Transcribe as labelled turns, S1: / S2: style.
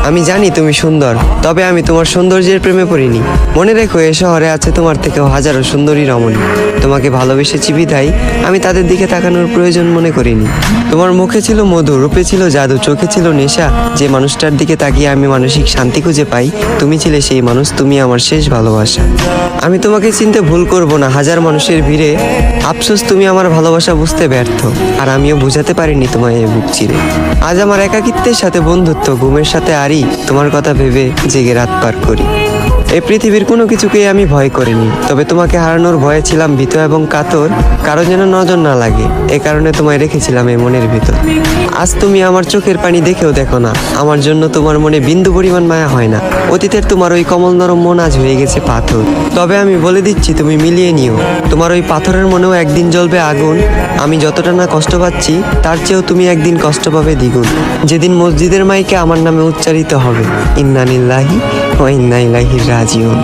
S1: আমি জানি তুমি সুন্দর, তবে আমি তোমার সৌন্দর্যের প্রেমে পড়িনি। মনে রেখো, এ শহরে আছে তোমার থেকেও হাজারো সুন্দরী রমণী। তোমাকে ভালোবেসেছি বিধায় আমি তাদের দিকে তাকানোর প্রয়োজন মনে করিনি। তোমার মুখে ছিল মধু, রূপে ছিল জাদু, চোখে ছিল নেশা। যে মানুষটার দিকে তাকিয়ে আমি মানসিক শান্তি খুঁজে পাই, তুমি ছিলে সেই মানুষ। তুমি আমার শেষ ভালোবাসা। আমি তোমাকে চিনতে ভুল করব না হাজার মানুষের ভিড়ে। আফসোস তুমি আমার ভালোবাসা বুঝতে ব্যর্থ, আর আমিও বুঝাতে পারিনি তোমায় এই বুক চিরে। আজ আমার একাকিত্বের সাথে বন্ধুত্ব, ঘুমের সাথে আরি, তোমার কথা ভেবে জেগে রাত পার করি। এই পৃথিবীর কোনো কিছুকেই আমি ভয় করিনি, তবে তোমাকে হারানোর ভয়ে ছিলাম ভীত এবং কাতর। কারো যেন নজর না লাগে, এ কারণে তোমায় রেখেছিলাম এই মনের ভিতর। আজ তুমি আমার চোখের পানি দেখেও দেখো না, আমার জন্য তোমার মনে বিন্দু পরিমাণ মায়া হয় না। অতীতের তোমার ওই কমল নরম মন আজ হয়ে গেছে পাথর। তবে আমি বলে দিচ্ছি, তুমি মিলিয়ে নিও, তোমার ওই পাথরের মনেও একদিন জ্বলবে আগুন। আমি যতটা না কষ্ট পাচ্ছি, তার চেয়েও তুমি একদিন কষ্ট পাবে দ্বিগুণ। যেদিন মসজিদের মাইকে আমার নামে উচ্চারিত হবে ইন্না লিল্লাহি ওয়া ইন্না ইলাইহি রাজিউন।